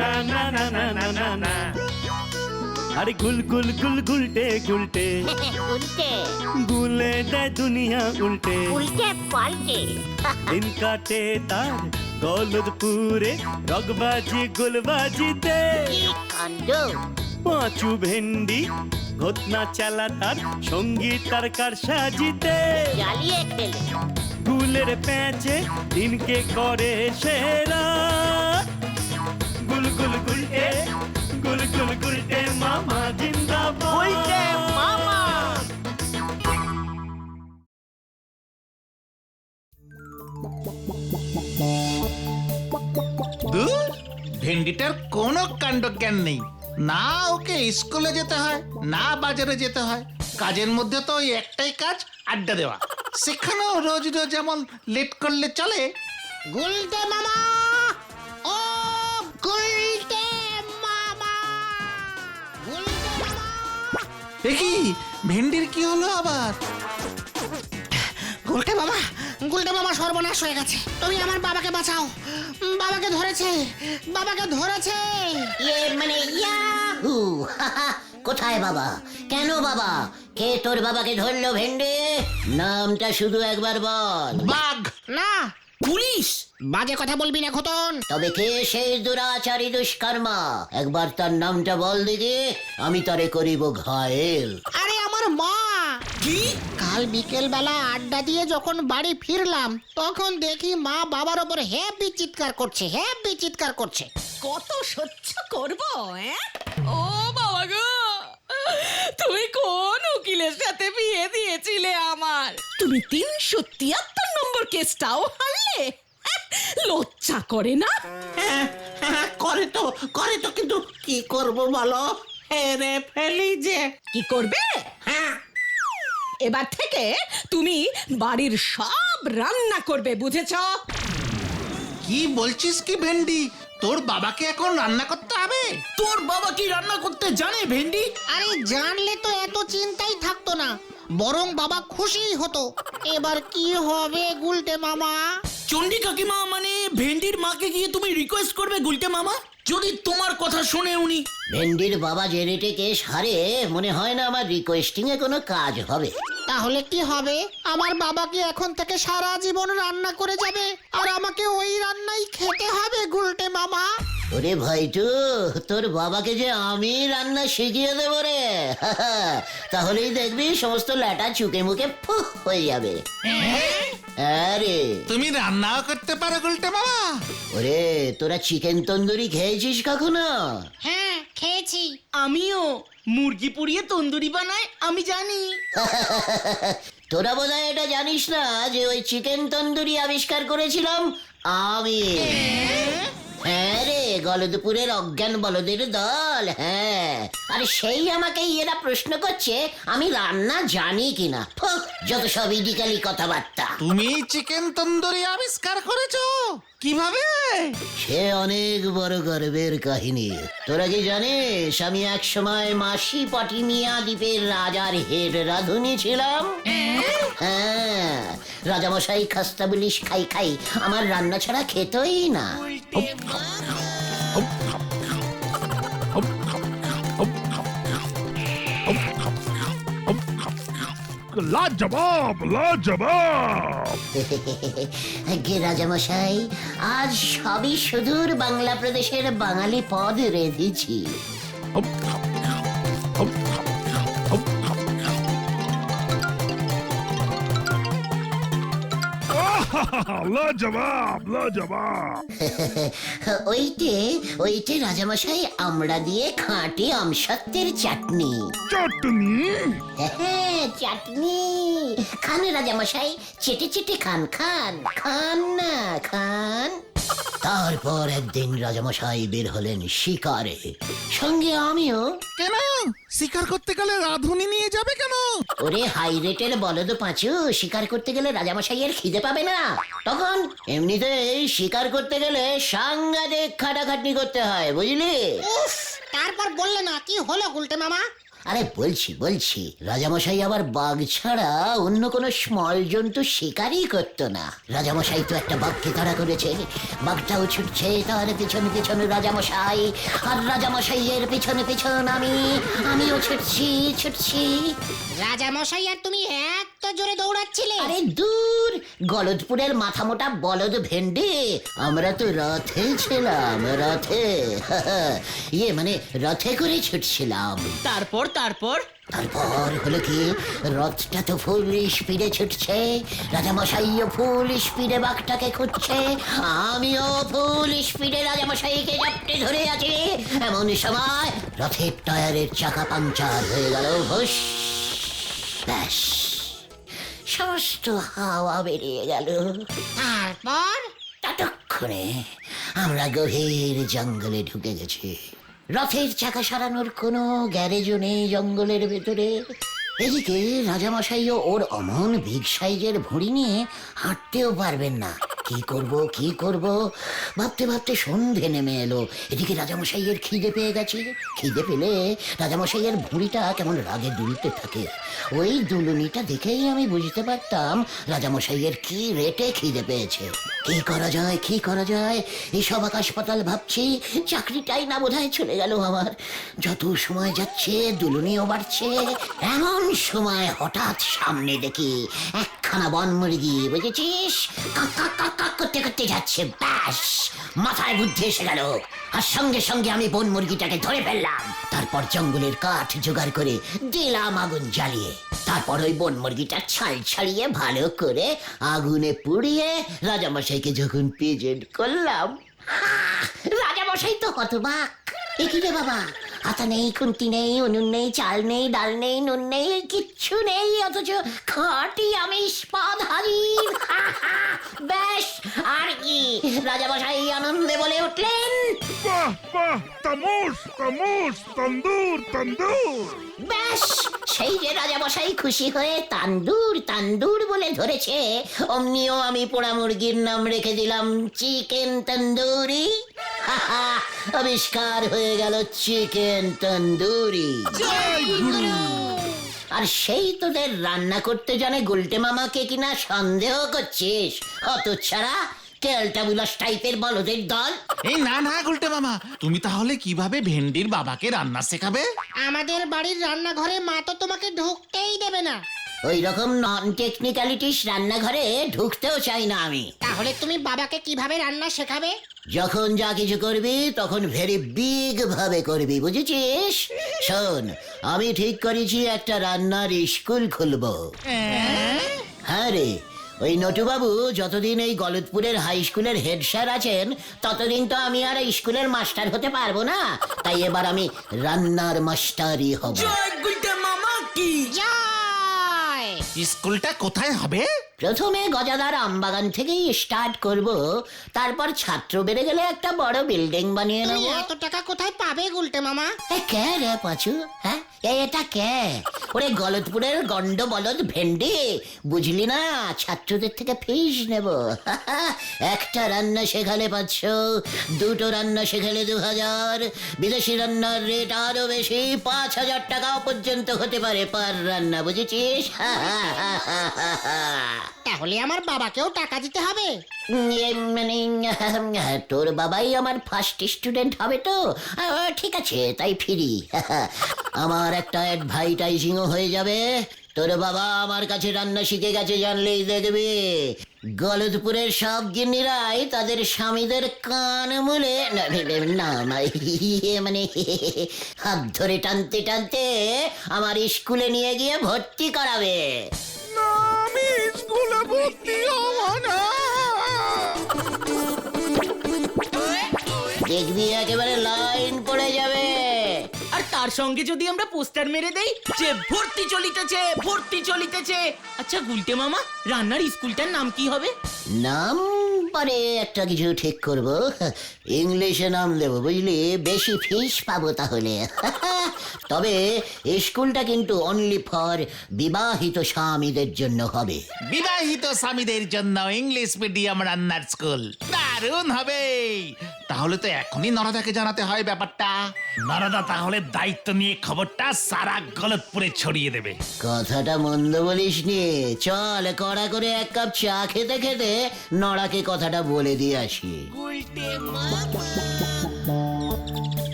না না না না না না না। আরে গুল গুল গুল গুলটে গুলটে উল্টে গুলে দেয় দুনিয়া উল্টে। উল্টে পাল্টে দিন কাটে তার গলদপুরে রগবাজি গুলবাজিতে। কি কাণ্ড! পাঁচু ভেন্ডি ঘটনা চালা তার সঙ্গীত তার কার সাজিতে। জ্বালিয়ে খেলে গুলের প্যাচে দিনকে করে সেরা। গুল গুল গুলটে গুল গুল গুলটে মামা জিন্দাবাদ। উল্টে মামা। দূর, ভেন্ডিটার কোনো কাণ্ড জ্ঞান নেই। না ওকে স্কুলে যেতে হয়, না বাজারে যেতে হয়। কাজের মধ্যে তো ওই একটাই কাজ, আড্ডা দেওয়া। সেখানেও রোজ রোজ এমন লেট করলে চলে? গুলটে মামা, ও গুলটে মামা, গুলটে মামা। দেখি ভেন্ডির কি হলো আবার? গুলটে মামা, গুলটে মামা সর্বনাশ হয়ে গেছে। তুমি আমার বাবাকে বাঁচাও। বাবাকে ধরেছে, বাবাকে ধরেছে। মানে ইয়াহু! কোথায় বাবা? কেন বাবা? কে তোর বাবাকে ধরলো ভেন্ডে? নামটা শুধু একবার বল। বাঘ। না, পুলিশ। বাজে কথা বলবি না খোতন। তবে কে সেই দুরাচারী দুষ্কর্মা? একবার তার নামটা বল দিদি, আমি তারে করিব ঘায়েল। আরে আমার মা। কি? কাল বিকেল বেলা আড্ডা দিয়ে যখন বাড়ি ফিরলাম তখন দেখি মা বাবার ওপর হ্যাপি চিৎকার করছে, হ্যাপি চিৎকার করছে। কত সহ্য করব? ও বাবা গো, তুমি কোন উকিলের সাথে বিয়ে দিয়েছিলে আমার? তুমি 373 নম্বর কেসটাও হারলে? লজ্জা করে না? করে তো কিন্তু কি করব বলো? হেরে ফেলি যে। কি করবে? এবার থেকে তুমি বাড়ির সব রান্না করবে, বুঝেছো? কি বলছিস কি ভেন্ডি? তোর বাবাকে এখন রান্না করতে হবে? তোর বাবা কি রান্না করতে জানে ভেন্ডি? আরে জানলে তো এত চিন্তাই থাকতো না, বরং বাবা খুশি হতো। এবার কি হবে গুলটে মামা? চন্ডী কাকিমা মানে ভেন্ডির মাকে গিয়ে তুমি রিকোয়েস্ট করবে গুলটে মামা, যদি তোমার কথা শুনে উনি। ভেন্ডির বাবা যে রেটে কেস হারে, মনে হয় না আমার রিকোয়েস্টিং এ কোনো কাজ হবে। তাহলে কি হবে? আমার বাবাকে এখন থেকে সারা জীবন রান্না করে যাবে আর আমাকে ওই রান্নাই খেতে হবে গুলটে মামা। ওরে ভাইটু, তোর বাবাকে যে আমি রান্না শিখিয়ে দেবো রে। তাহলেই দেখবি সমস্ত ল্যাটা চুকে মুখে ফুক হয়ে যাবে। আরে তুমি রান্নাও করতে পারো গুলটে মামা? ওরে, তোরা চিকেন তন্দুরি খেয়েছিস কখনো? হ্যাঁ, খেয়েছি। আমিও মুরগি পুড়িয়ে তন্দুরি বানাই, আমি জানি। তোরা বোধহয় এটা জানিস না যে ওই চিকেন তন্দুরি আবিষ্কার করেছিলাম আমি। হ্যাঁ রে, গলদপুরের অজ্ঞান বলদের দল। হ্যাঁ, আরে সেই আমাকে এরা প্রশ্ন করছে আমি রান্না জানি কিনা। যত সব ইডিকালি কথাবার্তা। তুমি চিকেন তন্দুরি আবিষ্কার করেছো? কিভাবে? সে অনেক বড় গর্বের কাহিনী। তোরা কি জানিস আমি এক সময় মাসি পটিমিয়া দ্বীপের রাজার হেড রাঁধুনি ছিলাম। হ্যাঁ, রাজামশাই খাস্তা বিলিশ খাই খাই আমার রান্না ছাড়া খেতই না। লাজবাব লাজবাব। গে রাজামশাই, আজ সবই সুদূর বাংলা প্রদেশের বাঙালি পদ রেঁধেছি। লাজবাব লাজবাব। ওইটে রাজামশাই আমরা দিয়ে খাঁটি আমসত্ত্বের চাটনি। চাটনি? হ্যাঁ, চাটনি। খান রাজামশাই, চেটে চেটে খান, খান খান না খান। তারপর একদিন রাজামশাই বের হলেন শিকারে, সঙ্গে আমিও। কেন শিকার করতে গেলে রাঁধুনি নিয়ে যাবে কেন? ওরে হাই রেটের বলদ পাঁচু, শিকার করতে গেলে রাজামশাইয়ের খিদে পাবে না তখন। এমনিতেই শিকার করতে গেলে সাংঘাতিক খাটাখাটনি করতে হয়, বুঝলি? উফ, তারপর বললে না কি হলো গুলটে মামা? আরে বলছি রাজামশাই আবার বাঘ ছাড়া অন্য কোনো স্মল জন্তু শিকারই করতো না। রাজামশাই তো একটা বাঘকে তাড়া করেছে, বাঘটাও ছুটছে তার পিছনে পিছনে রাজামশাই, আর রাজামশাই এর পিছনে পিছন আমিও ছুটছি। রাজামশাই আর তুমি এত জোরে দৌড়াচ্ছিলে? আরে দূর, গলদপুরের মাথা মোটা বলদ ভেন্ডি, আমরা তো রথে ছিলাম, রথে মানে রথে করে ছুটছিলাম। তারপর তারপর হলো কি, রথটা তো ফুল স্পিডে ছুটছে, রাজামশাইও ফুল স্পিডে বাঘটাকে খুঁজছে, আমিও ফুল স্পিডে রাজামশাইকে জাপটে ধরে আছি। এমন সময় রথের টায়ারের চাকা পাংচার হয়ে গেল, ভুস, ব্যাস, সমস্ত হাওয়া বেরিয়ে গেল। তারপর? ততক্ষণে আমরা গভীর জঙ্গলে ঢুকে গেছি। রথের চাকা সারানোর কোনো গ্যারেজও নেই জঙ্গলের ভেতরে। এদিকে রাজামশাইও ওর অমন বিগ সাইজের ভুঁড়ি নিয়ে হাঁটতেও পারবেন না। কি করব ভাবতে ভাবতে সন্ধে নেমে এলো। এদিকে রাজামশাইয়ের খিদে পেয়ে গেছে। খিদে পেলে রাজামশাইয়ের ভুঁড়িটা কেমন রাগে দুলতে থাকে। ওই দুলুনিটা দেখেই আমি বুঝতে পারতাম রাজামশাইয়ের কি রেটে খিদে পেয়েছে। কি করা যায় এসব আকাশ পাতাল ভাবছি, চাকরিটাই না বোধহয় চলে গেল আমার। যত সময় যাচ্ছে দুলুনিও বাড়ছে। এমন সময় হঠাৎ সামনে দেখি একখানা বনমুরগি, বুঝেছিস, কাক কাক কাক কাক করতে করতে যাচ্ছে। ব্যাস, মাথায় বুদ্ধি এসে গেল, আর সঙ্গে সঙ্গে আমি বন মুরগিটাকে ধরে ফেললাম। তারপর জঙ্গলের কাঠ জোগাড় করে দিলাম আগুন জ্বালিয়ে। তারপর ওই বন মুরগিটা ছাল ছাড়িয়ে ভালো করে আগুনে পুড়িয়ে রাজামশাইকে যখন প্রেজেন্ট করলাম, রাজামশাই তো হতবাক। এ কি রে বাবা, হাতা নেই, খুন্তি নেই, উনুন নেই, চাল নেই, ডাল নেই, নুন নেই, কিচ্ছু নেই, অথচ খাঁটি আমিষ পদ হাজির। ব্যাস, আর কি, রাজামশাই আনন্দে বলে উঠলেন, বাহ বাহ, তামোস তামোস, তন্দুর তন্দুর। ব্যাস, সেই যে রাজামশাই খুশি হয়ে তান্দুর বলে ধরেছে, অমনিও আমি পোড়া মুরগির নাম রেখে দিলাম চিকেন তন্দুরি। আবিষ্কার হয়ে গেল চিকেন তন্দুরি। আর সেই তোদের রান্না করতে জানে গুলটে মামাকে কিনা সন্দেহ করছিস? হতচ্ছাড়া, কেলটা বুলাস টাইপের বলদের দল। এই না গুলটে মামা, তুমি তাহলে কিভাবে ভেন্ডির বাবাকে রান্না শেখাবে? আমাদের বাড়ির রান্নাঘরে মা তো তোমাকে ঢুকতেই দেবে না। ওই রকম নন টেকনিক্যালিটিস রান্নাঘরে ঢুকতেও চাই না আমি। তাহলে তুমি বাবাকে কিভাবে রান্না শেখাবে? যখন যা কিছু করবি তখন ভেরি বিগ ভাবে করবি, বুঝেছিস? শোন, আমি ঠিক করেছি একটা রান্নার স্কুল খুলবো। হ্যাঁ রে, ওই নটুবাবু যতদিন এই গলদপুরের হাই স্কুলের হেড স্যার আছেন ততদিন তো আমি আর এই স্কুলের মাস্টার হতে পারবো না। তাই এবার আমি রান্নার মাস্টারই হব। জয় গুলটে মামা কি জয়! স্কুলটা কোথায় হবে? প্রথমে গজাদার আমবাগান থেকেই স্টার্ট করব, তারপর ছাত্র বেড়ে গেলে একটা বড় বিল্ডিং বানিয়ে তুমি নেব। এত টাকা কোথায় পাবে গুলটে মামা? কে রে পাচু? হ্যাঁ, এটা কে? ওরে গলদপুরের গন্ড বলদ ভেন্ডি, বুঝলি না, ছাত্রদের থেকে ফিস নেব। একটা রান্না শেখালে 500, দুটো রান্না শেখালে 2000, বিদেশি রান্নার রেট আরো বেশি, 5000 টাকাও পর্যন্ত হতে পারে পার রান্না, বুঝেছিস? তাহলে আমার বাবাকেও টাকা দিতে হবে? মানে তোর বাবাই আমার ফার্স্ট স্টুডেন্ট হবে তো, ঠিক আছে, তাই ফিরি। আমার একটা অ্যাডভার্টাইজিংও হয়ে যাবে। তোর বাবা আমার কাছে রান্না শিখে গেছে জানলেই দেখবি গলদপুরের সব গিন্নিরাই তাদের স্বামীদের কান মুলে মানে হাত ধরে টানতে টানতে আমার স্কুলে নিয়ে গিয়ে ভর্তি করাবে। আমি স্কুলে ভর্তি হব না। দেখবি একেবারে লাইন পড়ে যাবে। আর তার সঙ্গে যদি আমরা পোস্টার মেরে দেই যে ভর্তি চলিতেছে। আচ্ছা গুলটে মামা, রান্নার স্কুলটার নাম কি হবে? নাম পরে একটা কিছু ঠিক করব, ইংলিশে নাম দেব, বুঝলি, বেশি ফিস পাবো তাহলে। তবে স্কুলটা কিন্তু অনলি ফর বিবাহিত স্বামীদের জন্য হবে। বিবাহিত স্বামীদের জন্য ইংলিশ মিডিয়াম রান্নার স্কুল, দারুণ হবে। তাহলে তো এখনই নরাদাকে জানাতে হয় ব্যাপারটা। নরাদা তাহলে দায়িত্ব নিয়ে খবরটা সারা গলতপুরে ছড়িয়ে দেবে। কথাটা মন্দ বলিস নি, চল কড়া করে এক কাপ চা খেতে খেতে নড়াকে কথাটা বলে দিয়ে আসি।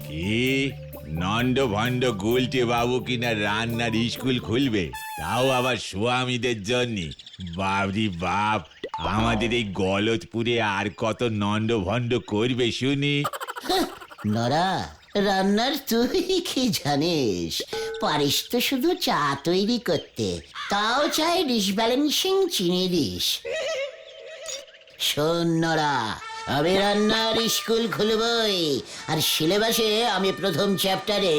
কি নন্দ ভণ্ড গুলটে বাবু কিনা রান্নার স্কুল খুলবে, তাও আবার স্বামীদের জন্য? বাবরি বাপ, আমাদের এই গলতপুরে আর কত নন্দ ভণ্ড করবে শুনি। নড়া, রান্নার তুই কি জানিস? পারিস তো শুধু চা তৈরি করতে, তাও চাই ডিসব্যালেন্সিং চিনি দিস। শোন নড়া, আমি রান্নার স্কুল খুলবই, আর সিলেবাসে আমি প্রথম চ্যাপ্টারে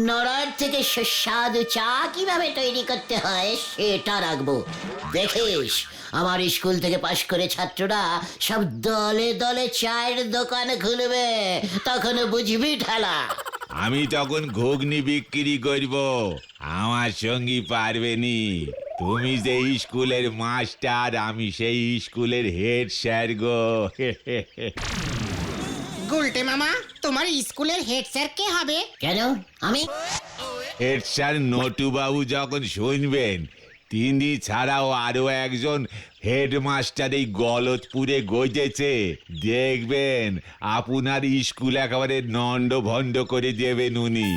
নড়ার থেকে সুস্বাদু চা কিভাবে তৈরি করতে হয় সেটা রাখবো। দেখিস আমার স্কুল থেকে পাশ করে ছাত্ররা সব দলে দলে চায়ের দোকান খুলবে, তখন বুঝবি ঠেলা। আমি তখন ঘুগনি বিক্রি করব, আমার সঙ্গী পারবে নি। তুমি যে স্কুলের মাস্টার, আমি সেই স্কুলের হেড স্যার গো। গুলটে মামা, তোমার স্কুলের হেড স্যার কে হবে? কেন আমি? হেড স্যার নটু বাবু যখন শুনবেন তিনি ছাড়াও আরো একজন হেডমাস্টার এই গলতপুরে গজেছে, দেখবেন আপনার স্কুল একেবারে নন্ড ভণ্ড করে দেবেন উনি।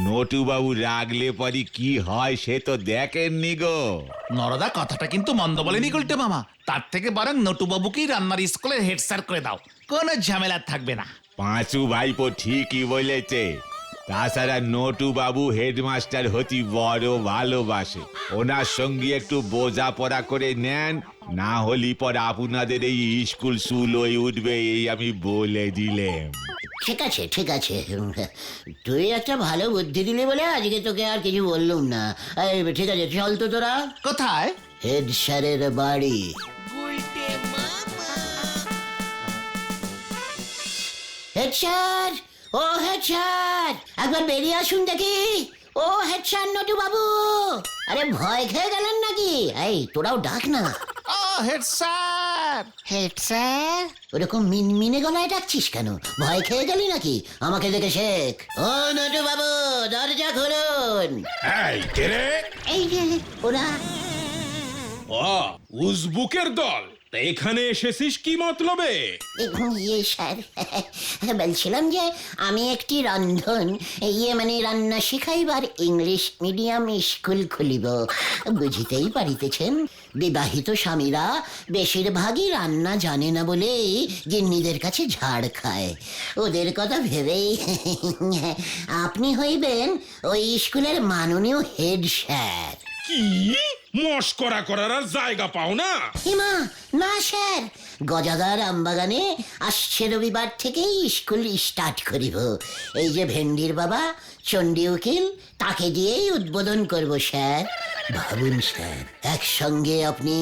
নটু বাবু রাগলে পরে কি হয় সে তো দেখেননি গো। নরদা কথাটা কিন্তু মন্দ বলেনি গুলটে মামা, তার থেকে বরং নটুবাবুকেই রান্নার স্কুলের হেড স্যার করে দাও, কোনো ঝামেলা থাকবে না। পাঁচু ভাইপো ঠিকই বলেছে। তাছাড়া নটু বাবু হেডমাস্টার হতে বড় ভালোবাসে, ওনার সঙ্গে একটু বোঝাপড়া করে নেন, না হলি পর আপনাদের এই স্কুল সুলোই উঠবে, এই আমি বলে দিলাম। ঠিক আছে ঠিক আছে, তুই একটা ভালো বুদ্ধি দিলি বলে আজকে তোকে আর কিছু বললুম না। এই, ঠিক আছে চল তো তোরা কোথায়? হেড স্যারের বাড়ি। হেড স্যার, ও হেড স্যার, একবার বেরিয়ে আসুন দেখি। ও হেড স্যার নটু বাবু, আরে ভয় খেয়ে গেলেন নাকি? এই তোরাও ডাক না। ও হেড স্যার। Head sir? ওরকম মিনমিনে গলায় ডাকছিস কেন? ভয় খেয়ে গেলি নাকি? আমাকে দেখে শেখ। ও নটু বাবু, দরজা খুলুন। এই কে রে? এই যে ওরা। ও উজবুকের দল, তা এখানে এসেছিস কি মতলবে? ইয়ে স্যার, বলছিলাম যে আমি একটি রন্ধন মানে রান্না শিখাইবার ইংলিশ মিডিয়াম স্কুল খুলিব। বুঝিতেই পারিতেছেন, বিবাহিত স্বামীরা বেশিরভাগই রান্না জানে না বলেই গিন্নিদের কাছে ঝাড় খায়। ওদের কথা ভেবেই আপনি হইবেন ওই স্কুলের মাননীয় হেড স্যার। কি মস্করা করার আর জায়গা পাও না? হিমা, না স্যার, গজাদার আমবাগানে আসছে রবিবার থেকেই স্কুল স্টার্ট করিব। এই যে ভেন্ডির বাবা চণ্ডী উকিল, তাকে দিয়েই উদ্বোধন করব স্যার। ভাবুন স্যার, একসঙ্গে আপনি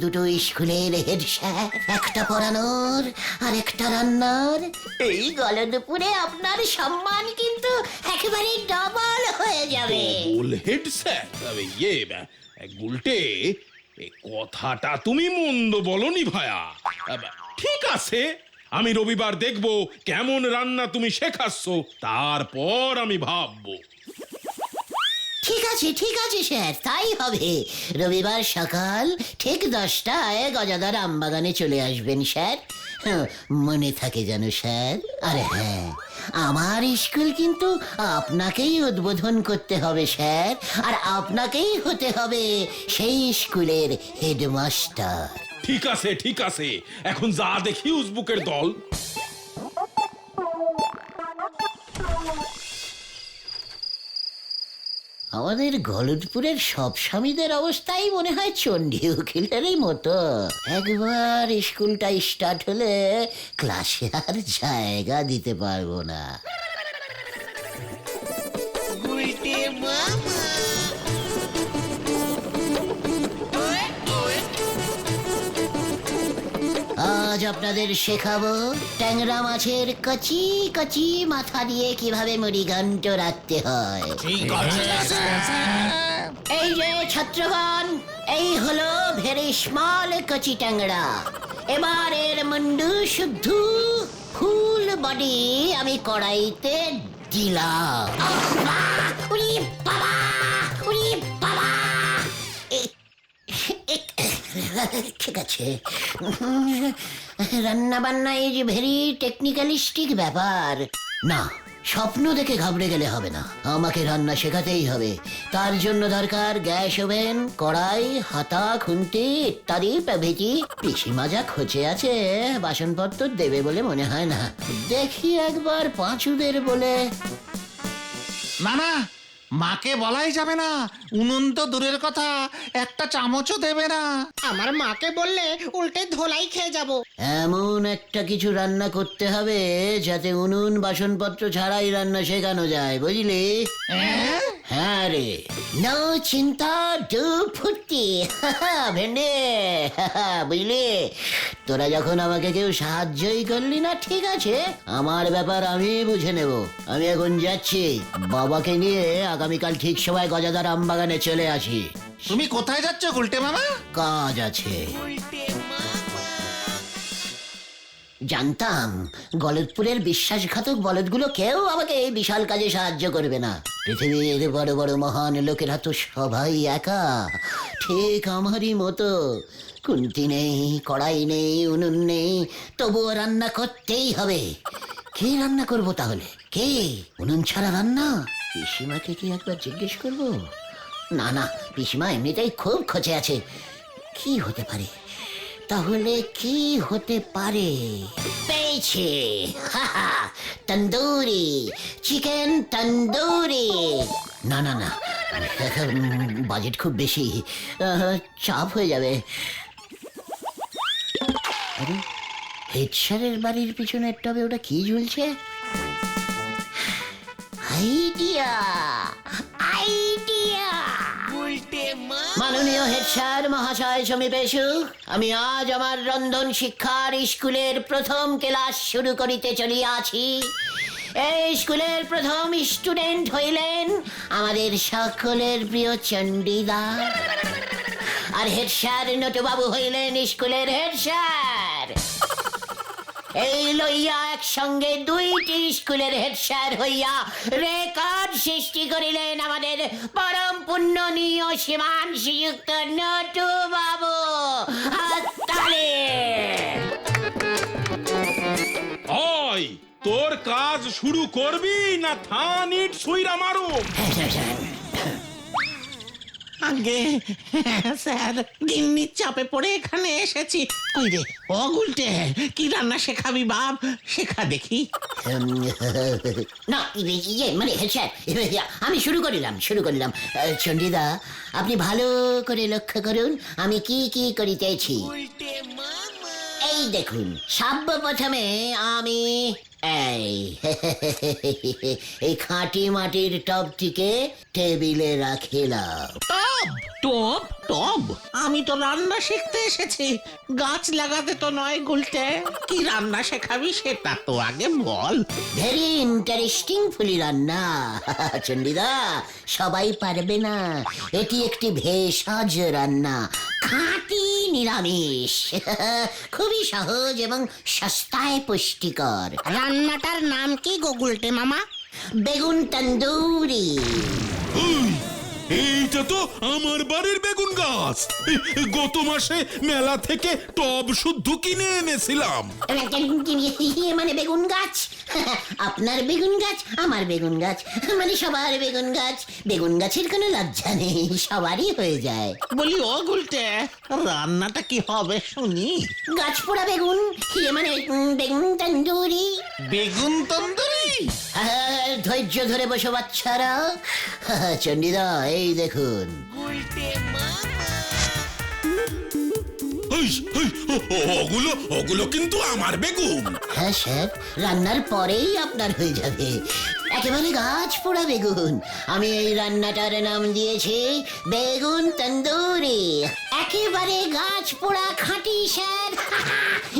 দুটো স্কুলের হেড স্যার, একটা পড়ানোর আর একটা রান্নার। এই গলদপুরে আপনার সম্মান কিন্তু একেবারে ডবল হয়ে যাবে। বল হেড স্যার, তবে গুলটে, এ কথাটা তুমি মন্দ বলনি ভায়া। ঠিক আছে, আমি রবিবার দেখব কেমন রান্না তুমি শেখাচ্ছ, তারপর আমি ভাববো। ঠিক আছে স্যার, তাই হবে। রবিবার সকাল ঠিক 10টায় গজাদার আমবাগানে চলে আসবেন স্যার। মনে থাকে যেন স্যার। আরে হ্যাঁ, আমার স্কুল কিন্তু আপনাকেই উদ্বোধন করতে হবে স্যার, আর আপনাকেই হতে হবে সেই স্কুলের হেডমাস্টার। ঠিক আছে, এখন যা দেখি উজবুকের দল। আমাদের গলদপুরের সব স্বামীদের অবস্থাই মনে হয় চণ্ডী উকিলেরই মতো। একবার স্কুলটা স্টার্ট হলে ক্লাসে আর জায়গা দিতে পারবো না। আজ আপনাদের শেখাবো ট্যাংরা মাছের কচি কচি মাথা দিয়ে কিভাবে মুড়িঘণ্ট রাখতে হয়। এই যে ছাত্রগণ, এই হলো ভেরি স্মল কচি ট্যাংরা। এবারের মুন্ডু শুদ্ধ ফুল বডি আমি কড়াইতে দিলাম। উরি বাবা, উরি বাবা। ঠিক আছে, রান্না বান্না ইজ ভেরি টেকনিক্যালিস্টিক ব্যাপার। না, স্বপ্ন দেখে ঘাবড়ে গেলে হবে না, আমাকে রান্না শেখাতেই হবে। তার জন্য দরকার গ্যাস ওভেন, কড়াই, হাতা, খুন্তি ইত্যাদি প্রভৃতি। পিসিমা যা খোঁচে আছে, বাসনপত্র দেবে বলে মনে হয় না। দেখি একবার পাঁচুদের বলে। না না, মাকে বলাই যাবে না। উনুন তো দূরের কথা, একটা চামচও দেবে না। আমার মাকে বললে উল্টে ধোলাই খেয়ে যাব। এমন একটা কিছু রান্না করতে হবে যাতে উনুন বাসনপত্র ছাড়াই রান্না শেখানো যায়, বুঝলি? হ্যাঁ রে, নো চিন্তা ডু ফুর্তি। ভেন্ডে, বুঝলি? তোরা যখন আমাকে কেউ সাহায্যই করলি না, ঠিক আছে, আমার ব্যাপার আমি বুঝে নেব। আমি এখন যাচ্ছি, বাবাকে নিয়ে আগামীকাল ঠিক সময় গজাদার আমবাগানে চলে আসি। তুমি কোথায় যাচ্ছ গুলটে মামা? কাজ আছে। জানতাম গলদপুরের বিশ্বাসঘাতক বলদগুলো কেউ আমাকে এই বিশাল কাজে সাহায্য করবে না। পৃথিবীর বড় বড় মহান লোকেরা তো সবাই একা, ঠিক আমারই মতো। খুন্তি নেই, কড়াই নেই, উনুন নেই, তবুও রান্না করতেই হবে। কি রান্না করব তাহলে? কে? উনুন ছাড়া রান্না? পিসিমাকে কি একবার জিজ্ঞেস করবো? না না, পিসিমা এমনিতেই খুব খোঁজে আছে। কি হতে পারে তাহলে? কি হতে পারে? পেয়েছে, তন্দুরি, চিকেন তন্দুরি। না না না, বাজেট খুব বেশি, চাপ হয়ে যাবে। আরে, হেড স্যারের বাড়ির পিছনের টবে ওটা কি ঝুলছে? Idea, idea. মাননীয় হেড স্যার মহাশয় সমীপে এসু, আমি আজ আমার রন্ধন শিক্ষার স্কুলের প্রথম ক্লাস শুরু করিতে চলিয়াছি। এই স্কুলের প্রথম স্টুডেন্ট হইলেন আমাদের সকলের প্রিয় চণ্ডীদা, আর হেড স্যার নটুবাবু হইলেন স্কুলের হেড স্যার। এই লইয়া একসঙ্গে দুইটি স্কুলের হেড স্যার হইয়া রেকর্ড সৃষ্টি করিলেন আমাদের পরম পুণ্যনীয় শ্রীমান শ্রীযুক্ত নটু বাবু। হাততালি। ওই, তোর কাজ শুরু করবি না থান ইট সুইরা মারু? আগে স্যার, গিন্নির চাপে পড়ে এখানে এসেছি। কই রে ও গুলটে, কি রান্না শেখাবি বাপ? শেখা দেখি। না, মানে হেড স্যার, আমি শুরু করিলাম। চণ্ডীদা, আপনি ভালো করে লক্ষ্য করুন আমি কি কি করিতেছি। এই দেখুন, সর্বপ্রথমে আমি এই খাঁটি মাটির টবটিকে টেবিলে রাখিলাম। টব টব? আমি তো রান্না শিখতে এসেছি, গাছ লাগাতে তো নয় গুলটে। কি রান্না শেখাবি সেটা তো আগে বল। ভেরি ইন্টারেস্টিং ফুলি রান্না চণ্ডীদা, সবাই পারবে না। এটি একটি ভেষজ রান্না, খাঁটি নিরামিষ, খুবই সহজ এবং সস্তায় পুষ্টিকর। রান্নাটার নাম কি গো গুলটে মামা? বেগুন তন্দুরি। এইটা তো আমার বাড়ির বেগুন গাছ। গত মাসে মেলা থেকে টব শুদ্ধ কিনে এনেছিলাম। মানে বেগুন গাছ? আপনার বেগুন গাছ, আমার বেগুন গাছ, মানে সবার বেগুন গাছ। বেগুন গাছের কোনো লজ্জা নেই, সবারই হয়ে যায়। বলি ও গুলটে, রান্নাটা কি হবে শুনি? গাছ পোড়া বেগুন, মানে বেগুন তন্দুরি। বেগুন তন্দুরি? ধৈর্য ধরে বসো বাচ্চারা। চণ্ডীদা, এই দেখুন। ওগুলো কিন্তু আমার বেগুন। হ্যাঁ স্যার, রান্নার পরেই আপনার হয়ে যাবে। একেবারে গাছ পোড়া বেগুন। আমি এই রান্নাটার নাম দিয়েছি বেগুন তন্দুরি। একেবারে গাছ পোড়া খাঁটি স্যার,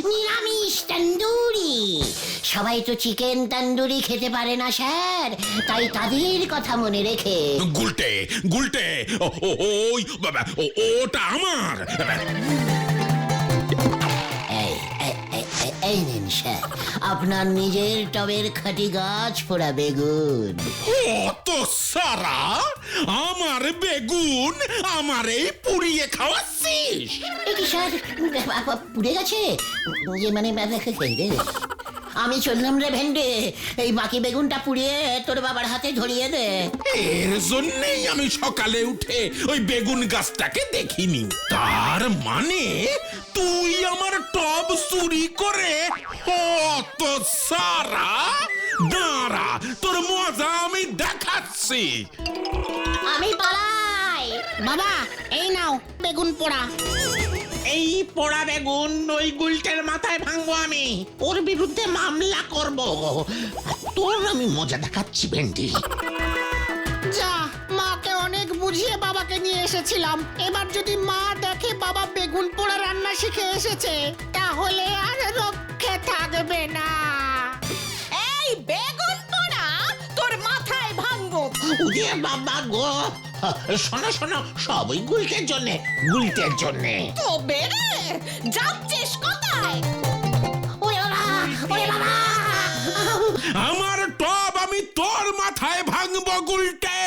নিরামিষ তন্দুরি। সবাই তো চিকেন তন্দুরি খেতে পারে না স্যার, তাই তাদের কথা মনে রেখে। গুলটে গুলটে, ওটা আমার। এই এই নিন স্যার আপনার নিজের টবের খাঁটি গাছ পোড়া বেগুন। কত সারা আমার বেগুন আমারে পুড়িয়ে খাওয়াচ্ছিস? এ কি স্যার পুড়ে গেছে? ইয়ে মানে আমি চললাম রে ভেন্ডে, এই বাকি বেগুনটা পুড়িয়ে তোর বাবার হাতে ধরিয়ে দে। এর জন্যই আমি সকালে উঠে ওই বেগুন গাছটাকে দেখিনি। তার মানে তুই আমার টব চুরি করে কত সারা? দাঁড়া, তোর মজা আমি দেখাচ্ছি। আমি পালাই। বাবা এই নাও বেগুন পোড়া। এই পোড়া বেগুন ওই গুলটের মাথায় ভাঙবো আমি, ওর বিরুদ্ধে মামলা করব। আর তোর আমি মজা দেখাচ্ছি ভেন্ডি। যা, মাকে অনেক বুঝিয়ে বাবাকে নিয়ে এসেছিলাম, এবার যদি মা দেখে বাবা বেগুন পোড়া রান্না শিখে এসেছে তাহলে আর রক্ষে থাকবে না। এই বেগুন পোড়া তোর মাথায় ভাঙবো। উদে বাবা গো, শোনো শোনো, সব ওই গুলটের জন্যে, গুলটের জন্যে। তবে রে যাচ্ছিস কোথায়? ওরে বাবা, ওরে বাবা। আমার টব আমি তোর মাথায় ভাঙবো গুলটে।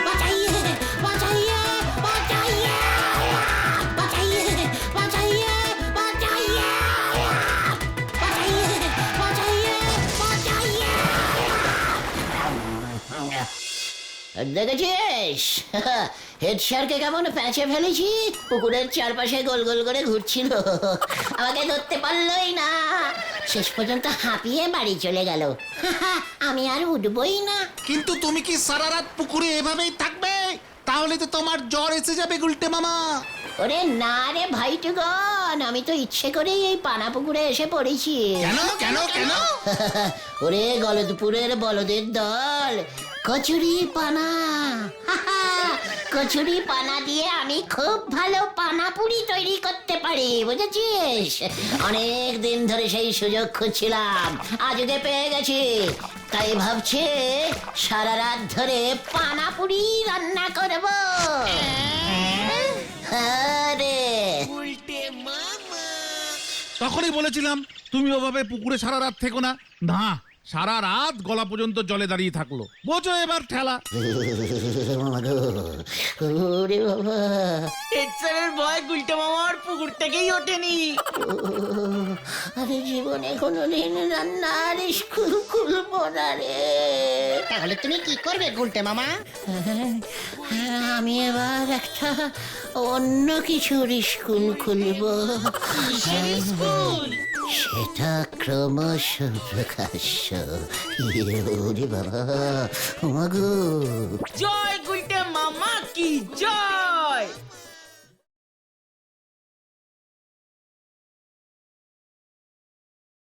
বাঁচাইয়ে, বাঁচাইয়ে, বাঁচাইয়ে, বাঁচাইয়ে, বাঁচাইয়ে, বাঁচাইয়ে, বাঁচাইয়ে, বাঁচাইয়ে, বাঁচাইয়ে। দেখেছিস হেড স্যারকে কেমন প্যাঁচে ফেলেছি? পুকুরের চারপাশে গোল গোল করে ঘুরছিল, আমাকে ধরতে পারলই না। শেষ পর্যন্ত হাঁপিয়ে বাড়ি চলে গেল। আমি আর উঠবই না। কিন্তু তুমি কি সারা রাত পুকুরে এভাবেই থাকবে? তাহলে তো তোমার জ্বর এসে যাবে গুলটে মামা। ওরে না রে ভাইটুগন, আমি তো ইচ্ছে করেই এই পানা পুকুরে এসে পড়েছি। কেন কেন কেন? ওরে গলদপুরের বলদের দল, কচুরি পানা। কচুরি পানা দিয়ে আমি খুব ভালো পানা পুরি তৈরি করতে পারি, বুঝেছিস? অনেক দিন ধরে সেই সুযোগ খুঁজছিলাম, আজকে পেয়ে গেছি। তাই ভাবছি সারা রাত ধরে পানা পুরি রান্না করব। আরে তখনই বলেছিলাম তুমি ওভাবে পুকুরে সারা রাত থেকো না। না, সারা রাত গলা পর্যন্ত জলে দাঁড়িয়ে থাকলো। বোঝো এবার ঠেলা। ওরে বাবা, হেড স্যারের ভয় গুলটে মামার পুকুর থেকেই ওঠেনি। আরে জীবনে কোনোদিন রান্নার স্কুল খুলবো না রে। তাহলে তুমি কি করবে গুলটে মামা? আমি এবার একটা অন্য কিছুর স্কুল খুলবো। সেটা ক্রমশ প্রকাশ্য। ওরে বাবা, ওমাগো। জয় গুলটে মামা কি জয়।